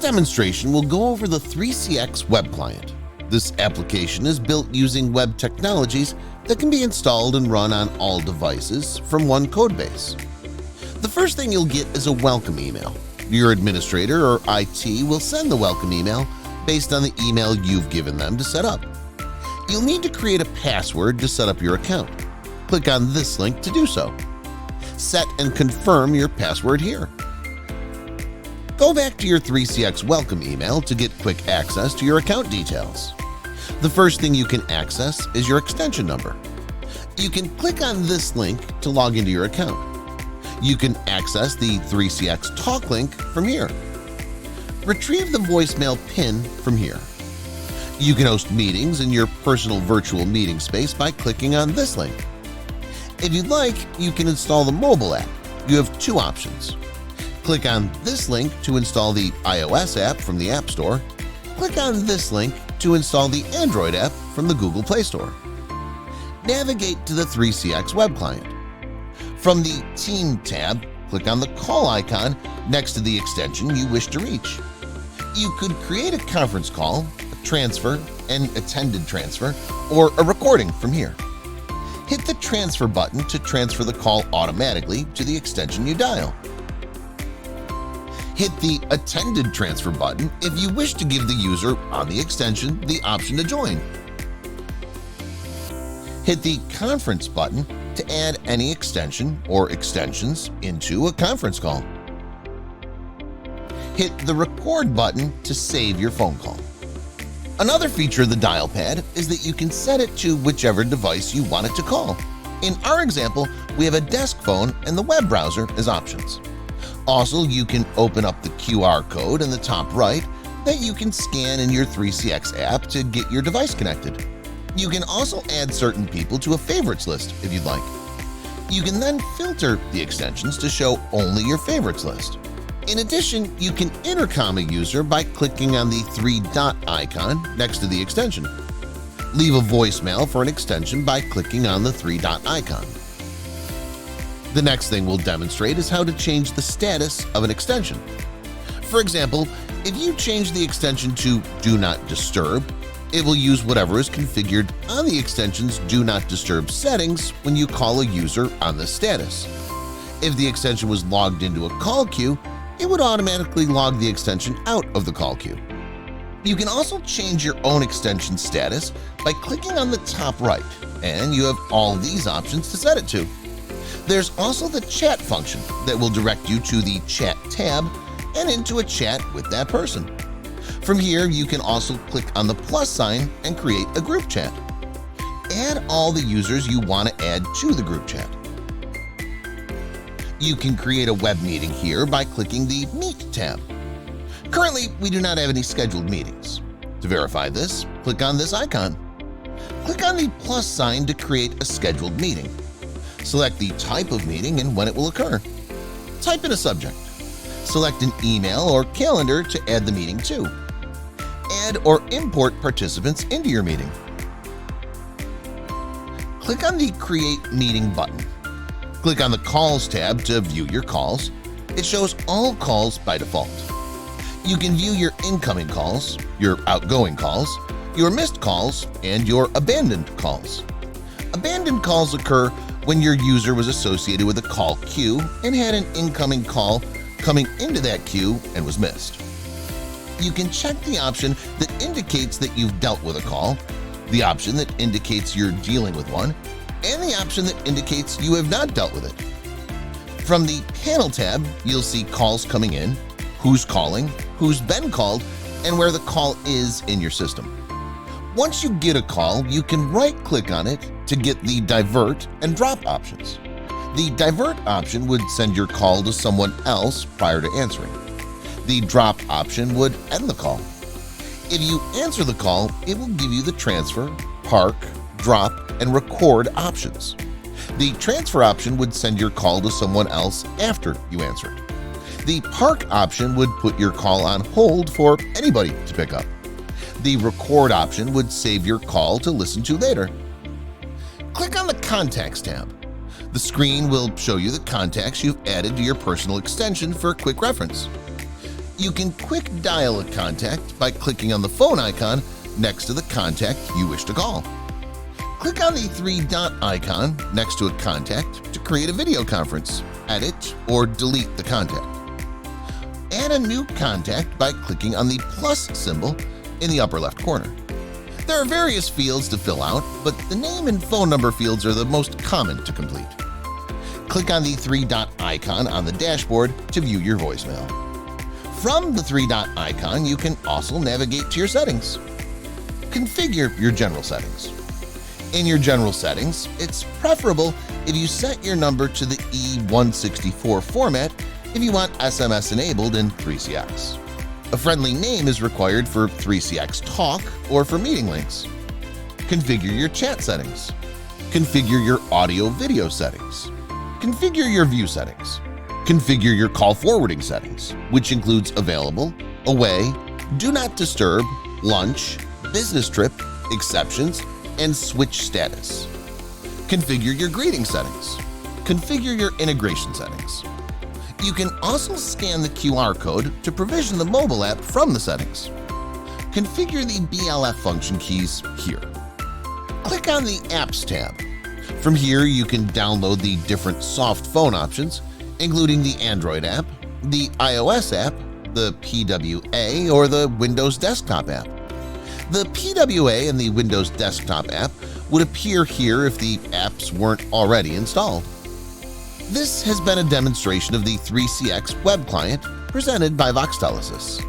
demonstration will go over the 3CX web client. This application is built using web technologies that can be installed and run on all devices from one codebase. The first thing you'll get is a welcome email. Your administrator or IT will send the welcome email based on the email you've given them to set up. You'll need to create a password to set up your account. Click on this link to do so. Set and confirm your password here. Go back to your 3CX welcome email to get quick access to your account details. The first thing you can access is your extension number. You can click on this link to log into your account. You can access the 3CX talk link from here. Retrieve the voicemail pin from here. You can host meetings in your personal virtual meeting space by clicking on this link. If you'd like, you can install the mobile app. You have two options. Click on this link to install the iOS app from the App Store. Click on this link to install the Android app from the Google Play Store. Navigate to the 3CX web client. From the Team tab, click on the call icon next to the extension you wish to reach. You could create a conference call, a transfer, an attended transfer, or a recording from here. Hit the transfer button to transfer the call automatically to the extension you dial. Hit the attended transfer button if you wish to give the user on the extension the option to join. Hit the conference button to add any extension or extensions into a conference call. Hit the record button to save your phone call. Another feature of the dial pad is that you can set it to whichever device you want it to call. In our example, we have a desk phone and the web browser as options. Also, you can open up the QR code in the top right that you can scan in your 3CX app to get your device connected. You can also add certain people to a favorites list if you'd like. You can then filter the extensions to show only your favorites list. In addition, you can intercom a user by clicking on the three-dot icon next to the extension. Leave a voicemail for an extension by clicking on the three-dot icon. The next thing we'll demonstrate is how to change the status of an extension. For example, if you change the extension to Do Not Disturb, it will use whatever is configured on the extension's Do Not Disturb settings when you call a user on this status. If the extension was logged into a call queue, it would automatically log the extension out of the call queue. You can also change your own extension status by clicking on the top right, and you have all these options to set it to. There's also the chat function that will direct you to the Chat tab and into a chat with that person. From here, you can also click on the plus sign and create a group chat. Add all the users you want to add to the group chat. You can create a web meeting here by clicking the Meet tab. Currently, we do not have any scheduled meetings. To verify this, click on this icon. Click on the plus sign to create a scheduled meeting. Select the type of meeting and when it will occur. Type in a subject. Select an email or calendar to add the meeting to. Add or import participants into your meeting. Click on the Create Meeting button. Click on the Calls tab to view your calls. It shows all calls by default. You can view your incoming calls, your outgoing calls, your missed calls, and your abandoned calls. Abandoned calls occur when your user was associated with a call queue and had an incoming call coming into that queue and was missed. You can check the option that indicates that you've dealt with a call, the option that indicates you're dealing with one, and the option that indicates you have not dealt with it. From the Panel tab, you'll see calls coming in, who's calling, who's been called, and where the call is in your system. Once you get a call, you can right-click on it to get the Divert and Drop options. The Divert option would send your call to someone else prior to answering. The Drop option would end the call. If you answer the call, it will give you the Transfer, Park, Drop, and Record options. The Transfer option would send your call to someone else after you answer it. The Park option would put your call on hold for anybody to pick up. The Record option would save your call to listen to later. Click on the Contacts tab. The screen will show you the contacts you've added to your personal extension for quick reference. You can quick dial a contact by clicking on the phone icon next to the contact you wish to call. Click on the three-dot icon next to a contact to create a video conference, edit, or delete the contact. Add a new contact by clicking on the plus symbol in the upper left corner. There are various fields to fill out, but the name and phone number fields are the most common to complete. Click on the three-dot icon on the dashboard to view your voicemail. From the three-dot icon, you can also navigate to your settings. Configure your general settings. In your general settings, it's preferable if you set your number to the E164 format if you want SMS enabled in 3CX. A friendly name is required for 3CX Talk or for meeting links. Configure your chat settings. Configure your audio-video settings. Configure your view settings. Configure your call forwarding settings, which includes available, away, do not disturb, lunch, business trip, exceptions, and switch status. Configure your greeting settings. Configure your integration settings. You can also scan the QR code to provision the mobile app from the settings. Configure the BLF function keys here. Click on the Apps tab. From here, you can download the different soft phone options, including the Android app, the iOS app, the PWA, or the Windows Desktop app. The PWA and the Windows Desktop app would appear here if the apps weren't already installed. This has been a demonstration of the 3CX web client presented by Voxtelesys.